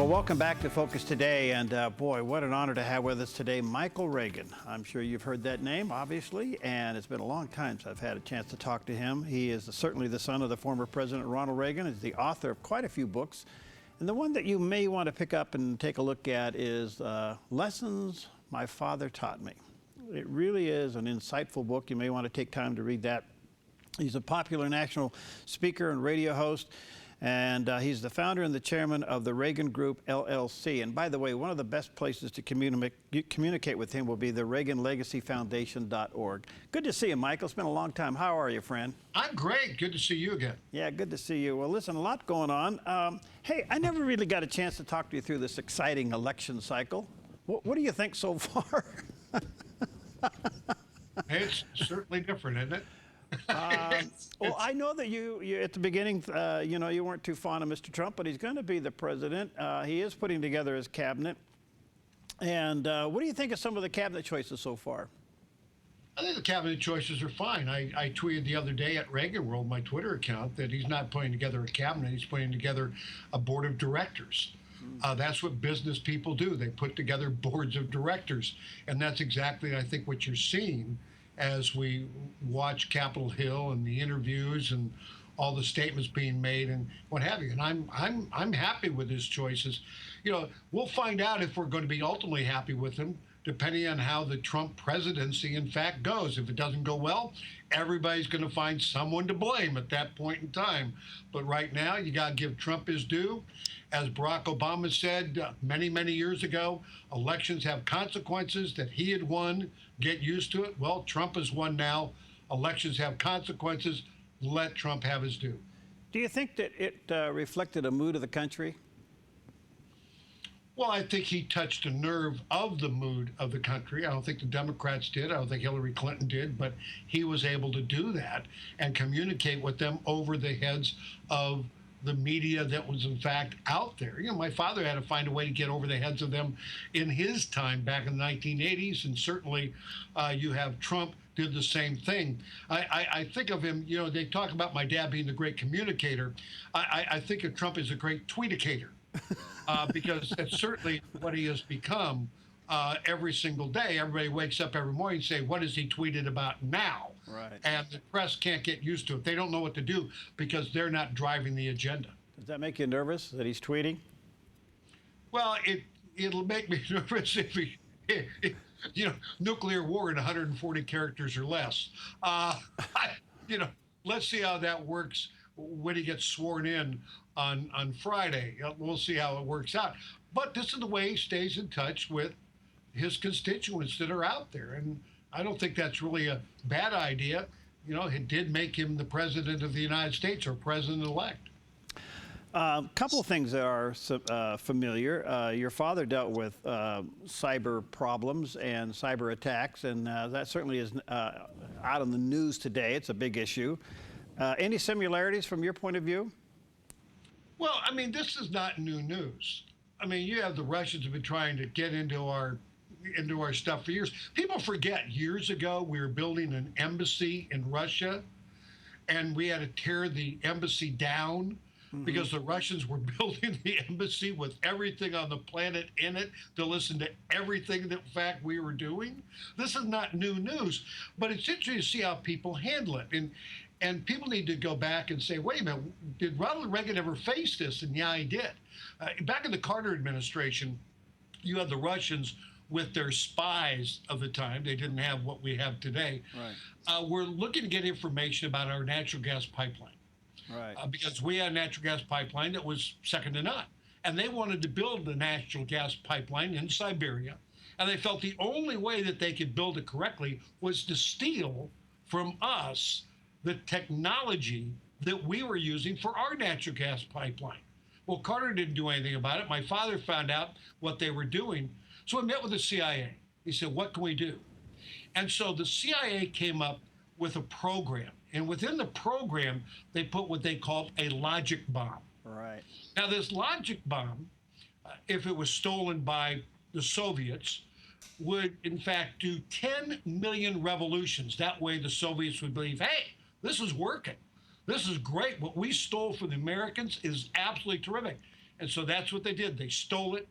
Well, welcome back to Focus Today, and boy, what an honor to have with us today Michael Reagan. I'm sure you've heard that name, obviously, and it's been a long time since I've had a chance to talk to him. He is certainly the son of the former President Ronald Reagan. He's the author of quite a few books, and the one that you may want to pick up and take a look at is Lessons My Father Taught Me. It really is an insightful book. You may want to take time to read that. He's a popular national speaker and radio host. And he's the founder and the chairman of the Reagan Group, LLC. And by the way, one of the best places to communicate with him will be the ReaganLegacyFoundation.org. Good to see you, Michael. It's been a long time. How are you, friend? I'm great. Good to see you again. Yeah, good to see you. Well, listen, a lot going on. Hey, I never really got a chance to talk to you through this exciting election cycle. What do you think so far? It's certainly different, isn't it? Well, I know that you at the beginning, you weren't too fond of Mr. Trump, but he's going to be the president. He is putting together his cabinet. And what do you think of some of the cabinet choices so far? I think the cabinet choices are fine. I tweeted the other day at Reagan World, my Twitter account, that he's not putting together a cabinet. He's putting together a board of directors. That's what business people do. They put together boards of directors. And that's exactly, I think, what you're seeing as we watch Capitol Hill and the interviews and all the statements being made and what have you. And I'm happy with his choices. You know, we'll find out if we're going to be ultimately happy with him, depending on how the Trump presidency, in fact, goes. If it doesn't go well, everybody's going to find someone to blame at that point in time. But right now, you got to give Trump his due. As Barack Obama said many, many years ago, elections have consequences that he had won. Get used to it. Well, Trump has won now. Elections have consequences. Let Trump have his due. Do you think that it reflected a mood of the country? Well, I think he touched a nerve of the mood of the country. I don't think the Democrats did. I don't think Hillary Clinton did. But he was able to do that and communicate with them over the heads of the media that was in fact out there. You know, my father had to find a way to get over the heads of them in his time back in the 1980s, and certainly you have Trump did the same thing. I think of him, you know, they talk about my dad being the great communicator. I think of Trump as a great tweeticator because that's certainly what he has become every single day. Everybody wakes up every morning and say, what has he tweeted about now? Right. And the press can't get used to it. They don't know what to do because they're not driving the agenda. Does that make you nervous that he's tweeting? Well, it'll make me nervous if he, nuclear war in 140 characters or less. Let's see how that works when he gets sworn in on Friday. We'll see how it works out. But this is the way he stays in touch with his constituents that are out there. And I don't think that's really a bad idea. You know, it did make him the president of the United States or president-elect. A couple of things that are familiar. Your father dealt with cyber problems and cyber attacks, and that certainly is out on the news today. It's a big issue. Any similarities from your point of view? Well, I mean, this is not new news. I mean, you have the Russians have been trying to get into our stuff for years. People forget years ago we were building an embassy in Russia and we had to tear the embassy down because the Russians were building the embassy with everything on the planet in it to listen to everything that, in fact, we were doing. This is not new news, but it's interesting to see how people handle it. And people need to go back and say, wait a minute, did Ronald Reagan ever face this? And yeah, he did. Back in the Carter administration, you had the Russians with their spies of the time. They didn't have what we have today. Right. We're looking to get information about our natural gas pipeline. Right. Because we had a natural gas pipeline that was second to none. And they wanted to build the natural gas pipeline in Siberia. And they felt the only way that they could build it correctly was to steal from us the technology that we were using for our natural gas pipeline. Well, Carter didn't do anything about it. My father found out what they were doing. So I met with the CIA. He said, what can we do? And so the CIA came up with a program. And within the program, they put what they called a logic bomb. Right. Now, this logic bomb, if it was stolen by the Soviets, would in fact do 10 million revolutions. That way the Soviets would believe, hey, this is working. This is great. What we stole from the Americans is absolutely terrific. And so that's what they did. They stole it.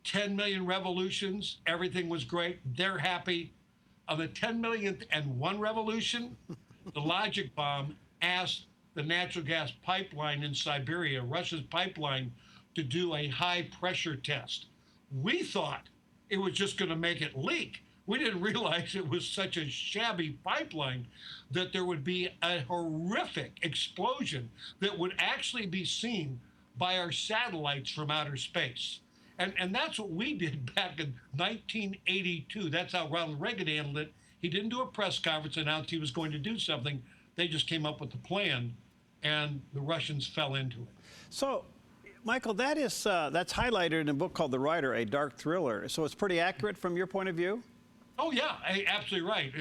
10 million revolutions. Everything was great. They're happy. On the 10 millionth and one revolution, the logic bomb asked the natural gas pipeline in Siberia, Russia's pipeline, to do a high pressure test. We thought it was just going to make it leak. We didn't realize it was such a shabby pipeline that there would be a horrific explosion that would actually be seen by our satellites from outer space. And that's what we did back in 1982. That's how Ronald Reagan handled it. He didn't do a press conference, announced he was going to do something. They just came up with the plan, and the Russians fell into it. So, Michael, that's highlighted in a book called The Writer, a dark thriller. So it's pretty accurate from your point of view? Oh, yeah, absolutely right.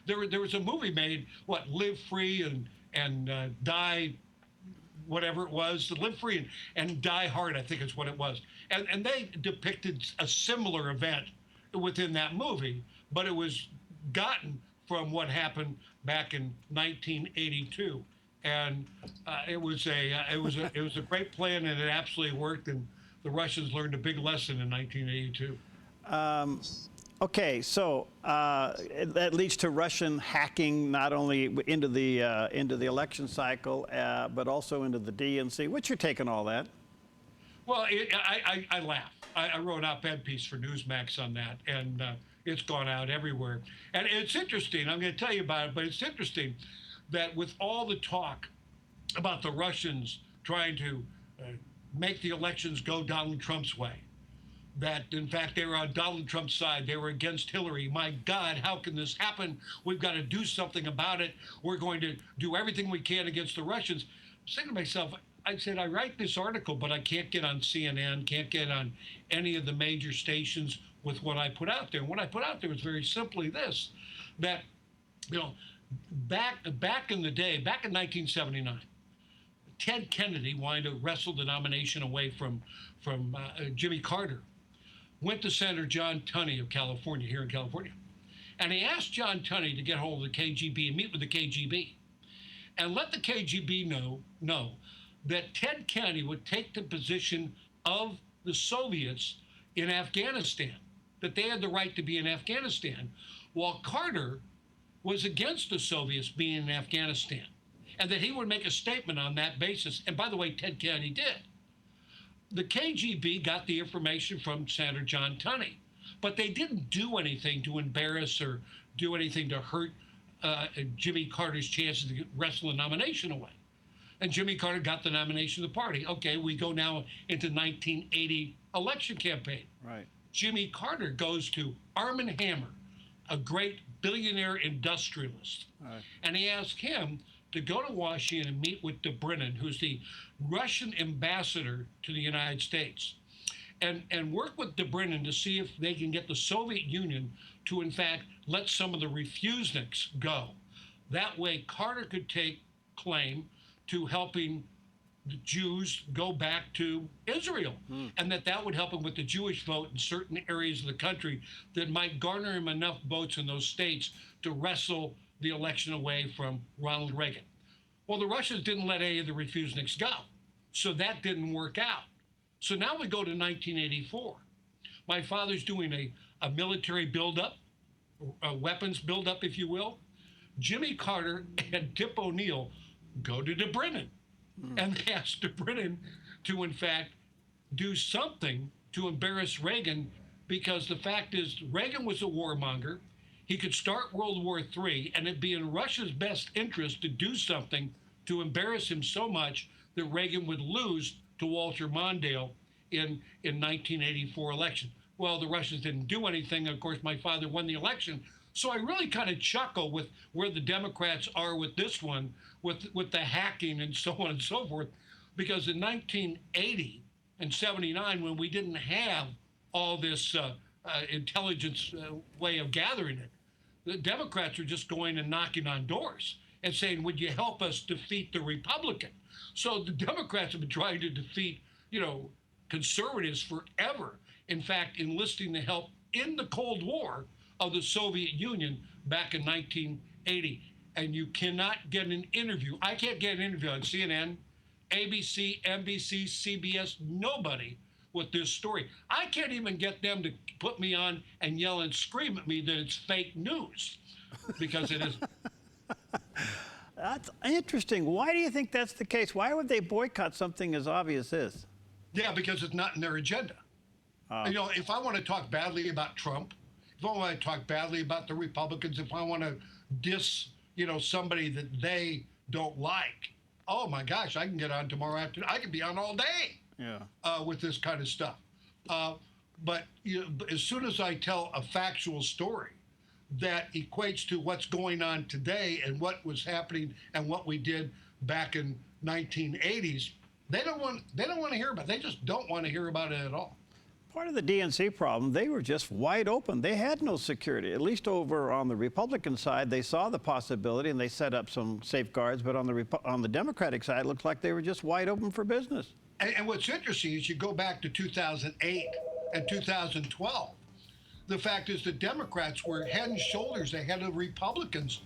There was a movie made, Live Free and Die, whatever it was, Live Free and Die Hard, I think is what it was. And they depicted a similar event within that movie, but it was gotten from what happened back in 1982. And it was a great plan, and it absolutely worked. And the Russians learned a big lesson in 1982. Okay, so that leads to Russian hacking not only into the election cycle, but also into the DNC. What's your take on all that? Well, I laugh. I wrote an op-ed piece for Newsmax on that, and it's gone out everywhere. And it's interesting. I'm going to tell you about it, but it's interesting that with all the talk about the Russians trying to make the elections go Donald Trump's way, that in fact they were on Donald Trump's side, they were against Hillary. My God, how can this happen? We've got to do something about it. We're going to do everything we can against the Russians. I'm saying to myself, I said, I write this article, but I can't get on CNN, can't get on any of the major stations with what I put out there. And what I put out there was very simply this, that, back in the day, back in 1979, Ted Kennedy wanted to wrestle the nomination away from Jimmy Carter. Went to Senator John Tunney of California, here in California. And he asked John Tunney to get hold of the KGB and meet with the KGB. And let the KGB know that Ted Kennedy would take the position of the Soviets in Afghanistan, that they had the right to be in Afghanistan, while Carter was against the Soviets being in Afghanistan, and that he would make a statement on that basis. And by the way, Ted Kennedy did. The KGB got the information from Senator John Tunney, but they didn't do anything to embarrass or do anything to hurt Jimmy Carter's chances to wrestle the nomination away. And Jimmy Carter got the nomination of the party. Okay, we go now into 1980 election campaign. Right. Jimmy Carter goes to Arm & Hammer, a great billionaire industrialist. Right. And he asked him to go to Washington and meet with Dobrynin, who's the Russian ambassador to the United States, and work with Dobrynin to see if they can get the Soviet Union to, in fact, let some of the refuseniks go. That way, Carter could take claim to helping the Jews go back to Israel, and that would help him with the Jewish vote in certain areas of the country that might garner him enough votes in those states to wrestle the election away from Ronald Reagan. Well, the Russians didn't let any of the refuseniks go, so that didn't work out. So now we go to 1984. My father's doing a military buildup, a weapons buildup, if you will. Jimmy Carter and Tip O'Neill go to Dobrynin, and they asked Dobrynin to, in fact, do something to embarrass Reagan, because the fact is Reagan was a warmonger. He could start World War III, and it'd be in Russia's best interest to do something to embarrass him so much that Reagan would lose to Walter Mondale in 1984 election. Well, the Russians didn't do anything. Of course, my father won the election. So I really kind of chuckle with where the Democrats are with this one, with the hacking and so on and so forth, because in 1980 and 79, when we didn't have all this intelligence way of gathering it, the Democrats were just going and knocking on doors and saying, would you help us defeat the Republican? So the Democrats have been trying to defeat, conservatives forever. In fact, enlisting the help in the Cold War of the Soviet Union back in 1980. And you cannot get an interview. I can't get an interview on CNN, ABC, NBC, CBS, nobody with this story. I can't even get them to put me on and yell and scream at me that it's fake news because it is. That's interesting. Why do you think that's the case? Why would they boycott something as obvious as this? Yeah, because it's not in their agenda. If I want to talk badly about Trump, if I want to talk badly about the Republicans, if I want to diss, somebody that they don't like, oh my gosh, I can get on tomorrow afternoon. I can be on all day. Yeah. With this kind of stuff. But as soon as I tell a factual story that equates to what's going on today and what was happening and what we did back in 1980s, they don't want to hear about it. They just don't want to hear about it at all. Part of the DNC problem, they were just wide open. They had no security. At least over on the Republican side, they saw the possibility and they set up some safeguards. But on the Democratic side, it looks like they were just wide open for business. And what's interesting is you go back to 2008 and 2012. The fact is the Democrats were head and shoulders ahead of Republicans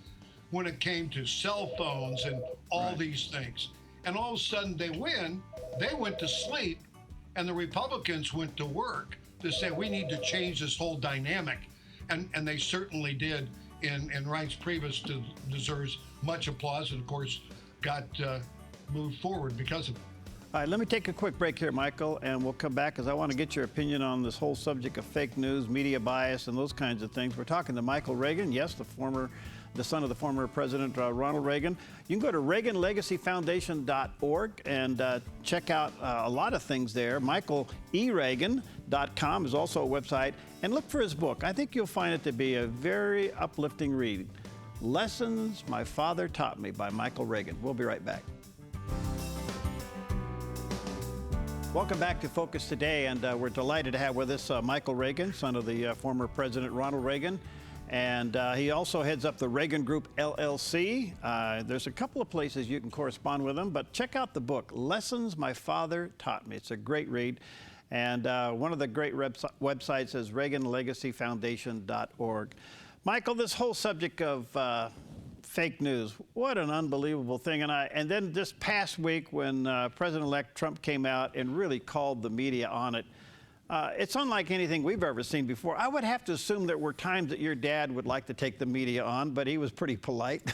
when it came to cell phones and all these things. And all of a sudden they went to sleep, and the Republicans went to work to say we need to change this whole dynamic. And they certainly did. And Reince Priebus deserves much applause and, of course, got moved forward because of it. All right, let me take a quick break here, Michael, and we'll come back because I want to get your opinion on this whole subject of fake news, media bias, and those kinds of things. We're talking to Michael Reagan, yes, the son of the former President Ronald Reagan. You can go to ReaganLegacyFoundation.org and check out a lot of things there. MichaelEReagan.com is also a website, and look for his book. I think you'll find it to be a very uplifting read. Lessons My Father Taught Me by Michael Reagan. We'll be right back. Welcome back to Focus Today, and we're delighted to have with us Michael Reagan, son of the former President Ronald Reagan, and he also heads up the Reagan Group, LLC. There's a couple of places you can correspond with him, but check out the book, Lessons My Father Taught Me. It's a great read, and one of the great websites is ReaganLegacyFoundation.org. Michael, this whole subject of fake news, what an unbelievable thing. And then this past week when President-elect Trump came out and really called the media on it, it's unlike anything we've ever seen before. I would have to assume there were times that your dad would like to take the media on, but he was pretty polite.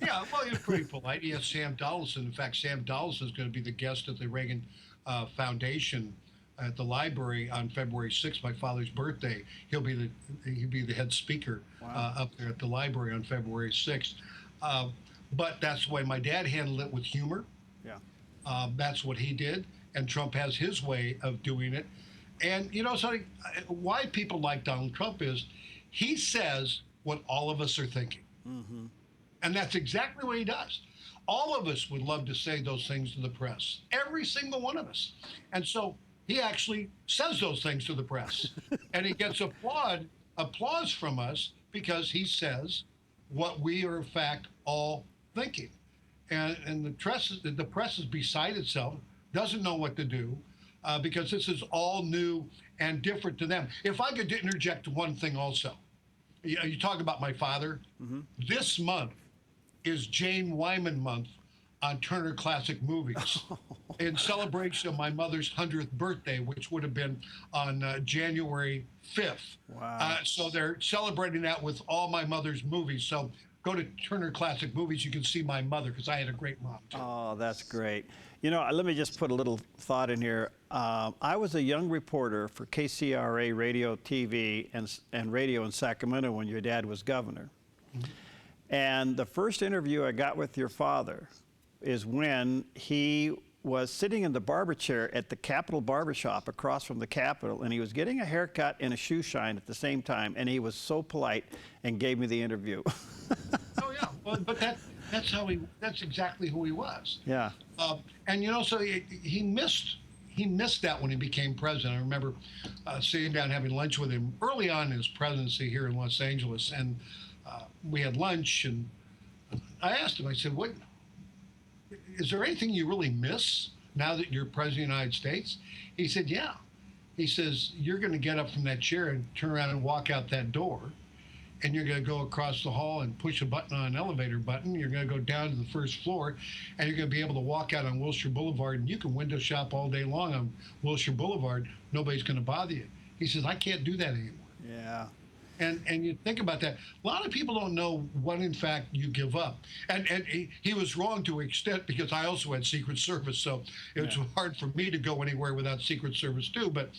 Yeah, well, he was pretty polite. He has Sam Donaldson. In fact, Sam Donaldson is going to be the guest at the Reagan Foundation at the library on February 6th, my father's birthday. He'll be the head speaker up there at the library on February 6th. But that's the way my dad handled it, with humor. Yeah. That's what he did, and Trump has his way of doing it. And so why people like Donald Trump is he says what all of us are thinking. Mm-hmm. And that's exactly what he does. All of us would love to say those things to the press, every single one of us. And so he actually says those things to the press, and he gets applause from us because he says what we are in fact all thinking. And the press is beside itself, doesn't know what to do, because this is all new and different to them. If I could interject one thing also, you talk about my father. Mm-hmm. This month is Jane Wyman month on Turner Classic Movies in celebration of my mother's 100th birthday, which would have been on January 5th. Wow. So they're celebrating that with all my mother's movies. So go to Turner Classic Movies. You can see my mother, because I had a great mom, too. Oh, that's great. Let me just put a little thought in here. I was a young reporter for KCRA Radio, TV, and radio in Sacramento when your dad was governor. Mm-hmm. And the first interview I got with your father is when he was sitting in the barber chair at the Capitol Barbershop across from the Capitol, and he was getting a haircut and a shoe shine at the same time, and he was so polite and gave me the interview. Oh yeah, well, but that's exactly who he was. Yeah. And so he missed that when he became president. I remember sitting down having lunch with him early on in his presidency here in Los Angeles, and we had lunch, and I asked him, I said, "What? Is there anything you really miss now that you're president of the United States?" He said, "Yeah." He says, "You're going to get up from that chair and turn around and walk out that door, and you're going to go across the hall and push a button on an elevator button. You're going to go down to the first floor, and you're going to be able to walk out on Wilshire Boulevard, and you can window shop all day long on Wilshire Boulevard. Nobody's going to bother you. He says, I can't do that anymore. Yeah. And you think about that. A lot of people don't know what, in fact, you give up. And he was wrong to an extent, because I also had Secret Service, so it's hard for me to go anywhere without Secret Service too. But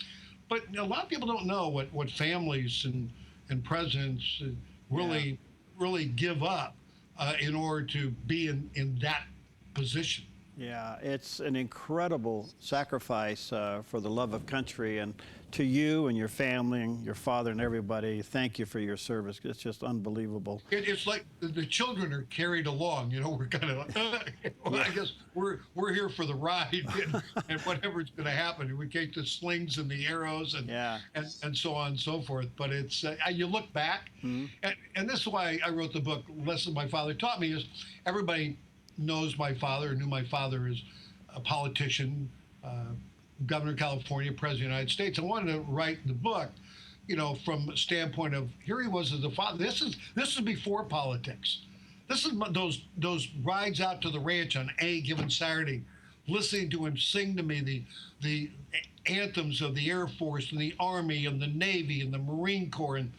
a lot of people don't know what families and presidents really give up in order to be in that position. Yeah, it's an incredible sacrifice for the love of country, and to you and your family and your father and everybody, thank you for your service. It's just unbelievable. It's like the children are carried along. We're kind of like, I guess we're here for the ride, and whatever's going to happen. We take the slings and the arrows and so on and so forth. But it's you look back, and this is why I wrote the book. Lesson My Father Taught Me is everybody knows my father, knew my father as a politician, governor of California, president of the United States. I wanted to write the book, from a standpoint of here he was as a father. This is before politics. This is those rides out to the ranch on any given Saturday, listening to him sing to me the anthems of the Air Force and the Army and the Navy and the Marine Corps, and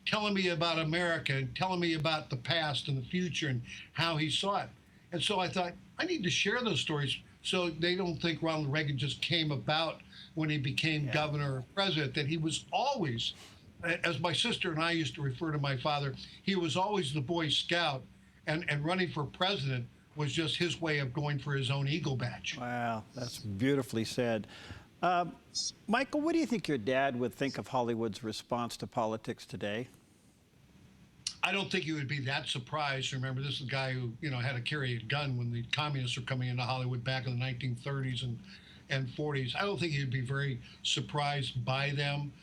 telling me about America and telling me about the past and the future and how he saw it. And so I thought, I need to share those stories so they don't think Ronald Reagan just came about when he became governor or president, that he was always, as my sister and I used to refer to my father, he was always the Boy Scout, and running for president was just his way of going for his own Eagle Badge. Wow, that's beautifully said. Michael, what do you think your dad would think of Hollywood's response to politics today? I don't think he would be that surprised. Remember, this is a guy who, had to carry a gun when the communists were coming into Hollywood back in the 1930s and 40s. I don't think he'd be very surprised by them,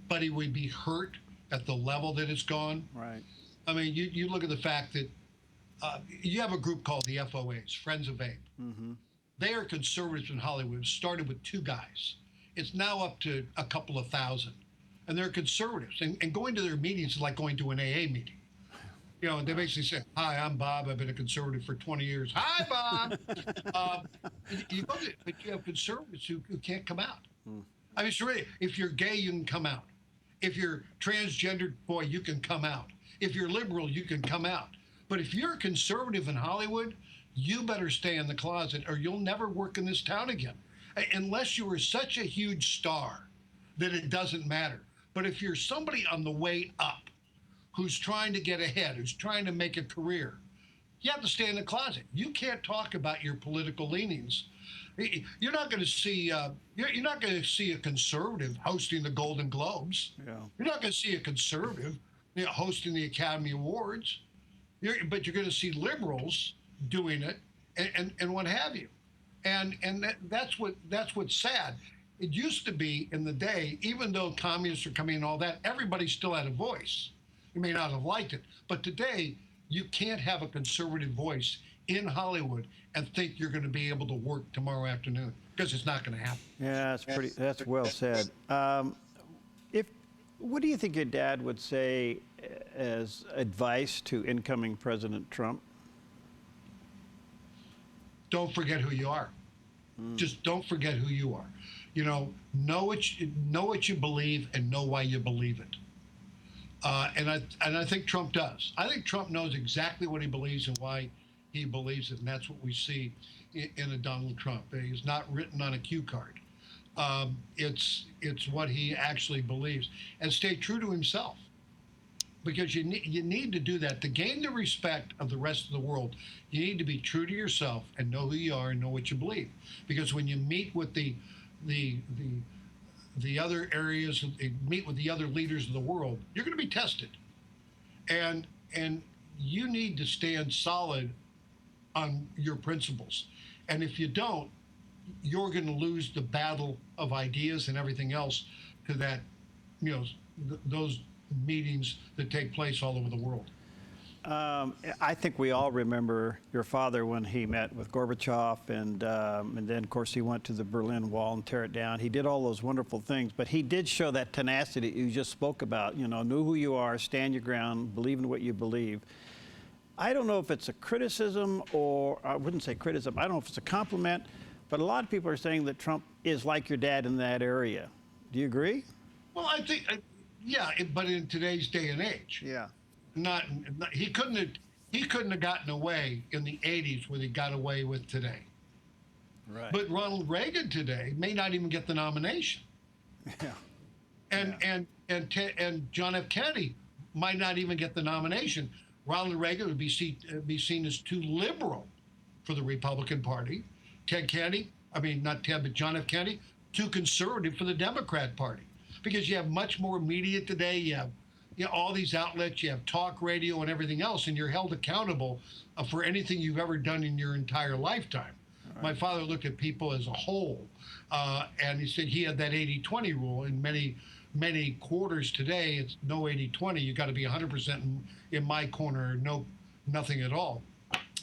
but he would be hurt at the level that it's gone. Right. I mean, you look at the fact that you have a group called the FOAs, Friends of Abe. Mm-hmm. They are conservatives in Hollywood. It started with 2 guys. It's now up to a couple of thousand. And they're conservatives. And going to their meetings is like going to an AA meeting. They basically say, hi, I'm Bob. I've been a conservative for 20 years. Hi, Bob. But you have conservatives who can't come out. I mean, it's really, if you're gay, you can come out. If you're transgendered, boy, you can come out. If you're liberal, you can come out. But if you're a conservative in Hollywood, you better stay in the closet or you'll never work in this town again. Unless you were such a huge star that it doesn't matter. But if you're somebody on the way up who's trying to get ahead, who's trying to make a career, you have to stay in the closet. You can't talk about your political leanings. You're not going to see a conservative hosting the Golden Globes. Yeah. You're not going to see a conservative hosting the Academy Awards. But you're going to see liberals doing it and what have you. And that's what's sad. It used to be in the day, even though communists are coming and all that, everybody still had a voice. You may not have liked it, but today you can't have a conservative voice in Hollywood and think you're going to be able to work tomorrow afternoon, because it's not going to happen. Yeah, that's well said. What do you think your dad would say as advice to incoming President Trump? Don't forget who you are. Just don't forget who you are. Know what you believe and know why you believe it. And I think Trump does. I think Trump knows exactly what he believes and why he believes it, and that's what we see in a Donald Trump. He's not written on a cue card. It's what he actually believes, and stay true to himself, because you need to do that to gain the respect of the rest of the world. You need to be true to yourself and know who you are and know what you believe, because when you meet with the other areas, meet with the other leaders of the world, you're going to be tested, and you need to stand solid on your principles. And if you don't, you're going to lose the battle of ideas and everything else to that, those meetings that take place all over the world. I think we all remember your father when he met with Gorbachev, and then, of course, he went to the Berlin Wall and tear it down. He did all those wonderful things, but he did show that tenacity you just spoke about. You know, knew who you are, stand your ground, believe in what you believe. I don't know if it's a criticism, or I wouldn't say criticism. I don't know if it's a compliment, but a lot of people are saying that Trump is like your dad in that area. Do you agree? Well, I think, yeah, but in today's day and age. Yeah. Not he couldn't have gotten away in the 80s what he got away with today. Right. But Ronald Reagan today may not even get the nomination. Yeah. And John F. Kennedy might not even get the nomination. Ronald Reagan would be seen as too liberal for the Republican Party. Ted Kennedy, I mean not Ted, but John F. Kennedy, too conservative for the Democrat Party. Because you have much more media today. You have all these outlets, you have talk radio and everything else, and you're held accountable for anything you've ever done in your entire lifetime. Right. My father looked at people as a whole, and he said he had that 80-20 rule. In many quarters today, it's no 80-20. You got to be 100% in my corner, or nothing at all.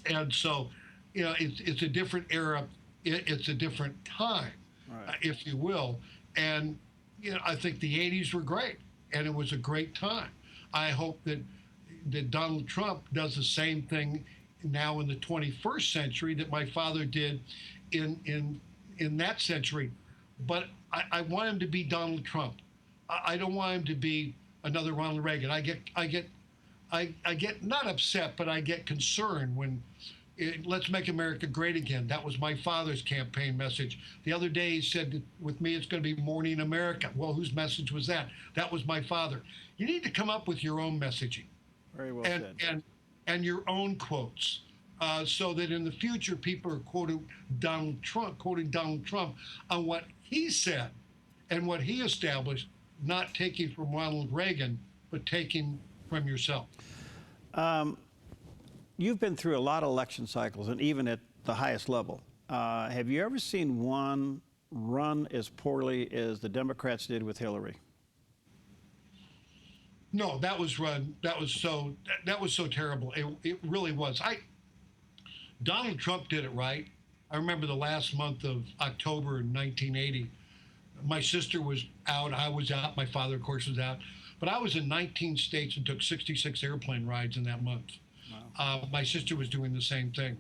And so, it's a different era. It's a different time, right. If you will. And I think the 80s were great. And it was a great time. I hope that Donald Trump does the same thing now in the 21st century that my father did in that century. But I want him to be Donald Trump. I don't want him to be another Ronald Reagan. I get not upset, but I get concerned when let's make America great again. That was my father's campaign message. The other day he said, with me, it's going to be Morning America. Well, whose message was that? That was my father. You need to come up with your own messaging. Very well said. And your own quotes, so that in the future people are quoting Donald Trump on what he said and what he established, not taking from Ronald Reagan, but taking from yourself. You've been through a lot of election cycles, and even at the highest level. Have you ever seen one run as poorly as the Democrats did with Hillary? No, that was so terrible. It really was. Donald Trump did it right. I remember the last month of October in 1980. My sister was out, I was out, my father, of course, was out. But I was in 19 states and took 66 airplane rides in that month. Wow. My sister was doing the same thing.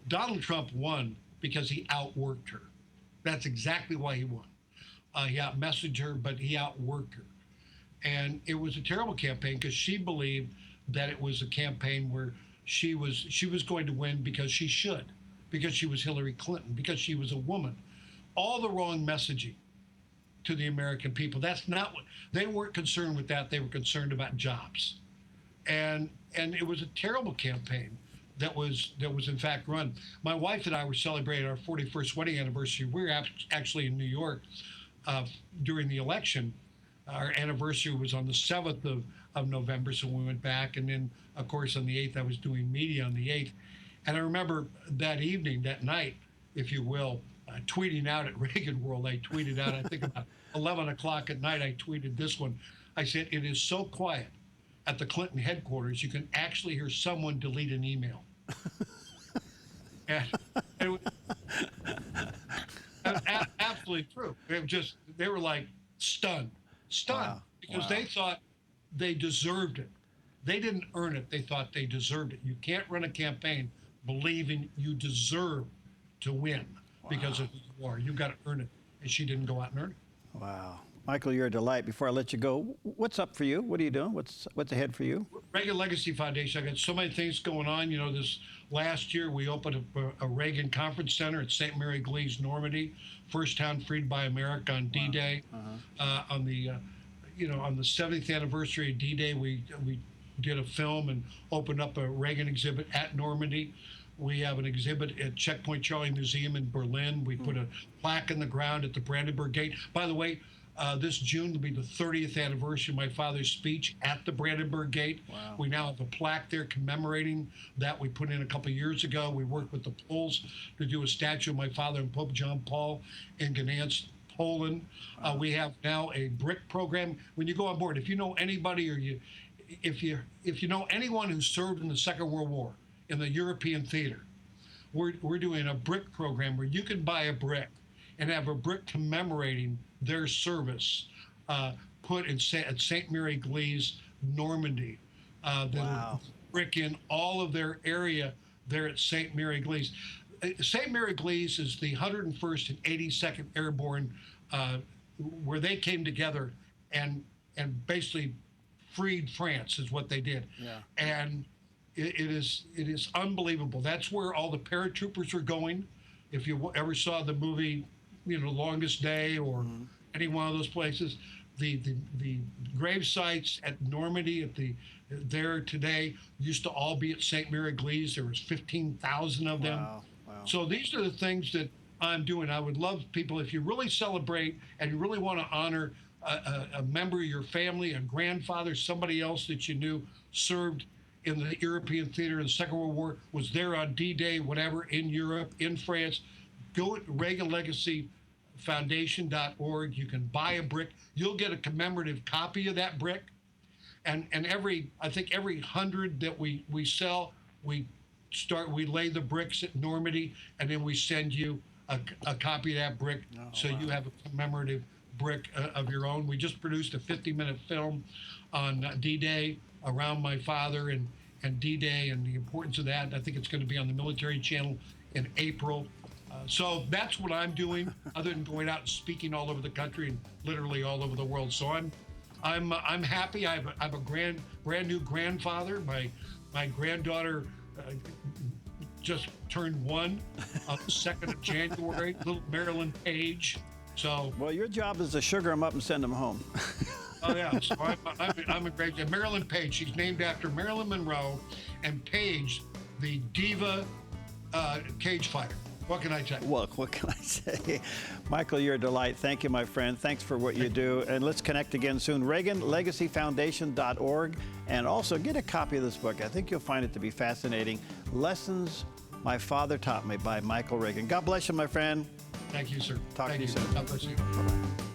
Donald Trump won because he outworked her. That's exactly why he won. He outmessaged her, but he outworked her. And it was a terrible campaign because she believed that it was a campaign where she was going to win because she should, because she was Hillary Clinton, because she was a woman. All the wrong messaging to the American people. That's not what they weren't concerned with. That they were concerned about jobs. And it was a terrible campaign that was in fact run. My wife and I were celebrating our 41st wedding anniversary. We were actually in New York during the election. Our anniversary was on the 7th of November, so we went back. And then, of course, on the 8th, I was doing media on the 8th. And I remember that evening, that night, if you will, tweeting out at Reagan World. I tweeted out, I think about 11 o'clock at night, I tweeted this one. I said, "It is so quiet at the Clinton headquarters, you can actually hear someone delete an email." and it was absolutely true. It was just, they were like stunned, wow. Because wow. They thought they deserved it. They didn't earn it. They thought they deserved it. You can't run a campaign believing you deserve to win because of who you are. You got to earn it. And she didn't go out and earn it. Wow. Michael, you're a delight. Before I let you go, what's up for you? What are you doing? What's ahead for you? Reagan Legacy Foundation. I got so many things going on. You know, this last year we opened a Reagan Conference Center at St. Mary Glees, Normandy, first town freed by America on D-Day. Wow. On the 70th anniversary of D-Day, we did a film and opened up a Reagan exhibit at Normandy. We have an exhibit at Checkpoint Charlie Museum in Berlin. We put a plaque in the ground at the Brandenburg Gate. By the way, this June will be the 30th anniversary of my father's speech at the Brandenburg Gate. Wow. We now have a plaque there commemorating that we put in a couple of years ago. We worked with the Poles to do a statue of my father and Pope John Paul in Gdansk, Poland. Wow. We have now a brick program. When you go on board, if you know anybody or if you know anyone who served in the Second World War in the European theater, we're doing a brick program where you can buy a brick and have a brick commemorating their service put at St. Mary Glees, Normandy. Wow. Brick in all of their area there at St. Mary Glees. St. Mary Glees is the 101st and 82nd Airborne, where they came together and basically freed France is what they did. Yeah. And it is unbelievable. That's where all the paratroopers are going. If you ever saw the movie, Longest Day or any one of those places, the grave sites at Normandy there today used to all be at St. Mary Glees. There was 15,000 of them. Wow. Wow. So these are the things that I'm doing. I would love people, if you really celebrate and you really want to honor a member of your family, a grandfather, somebody else that you knew served in the European theater in the Second World War, was there on D-Day, whatever, in Europe, in France, go at ReaganLegacyFoundation.org. You can buy a brick. You'll get a commemorative copy of that brick. And I think every 100 that we sell, we lay the bricks at Normandy, and then we send you a copy of that brick, so you have a commemorative brick of your own. We just produced a 50-minute film on D-Day around my father and D-Day and the importance of that. I think it's going to be on the Military Channel in April. So that's what I'm doing, other than going out and speaking all over the country and literally all over the world. So I'm happy. I have a brand new grandfather. My granddaughter just turned 1 on the 2nd of January. Little Marilyn Page. So. Well, your job is to sugar them up and send them home. Oh yeah, so I'm a great Marilyn Page. She's named after Marilyn Monroe, and Page, the diva cage fighter. What can I tell you? Well, what can I say? Michael, you're a delight. Thank you, my friend. Thanks for what you do. And let's connect again soon. ReaganLegacyFoundation.org. And also get a copy of this book. I think you'll find it to be fascinating. Lessons My Father Taught Me by Michael Reagan. God bless you, my friend. Thank you, sir. Talk to you soon. God bless you. Bye-bye.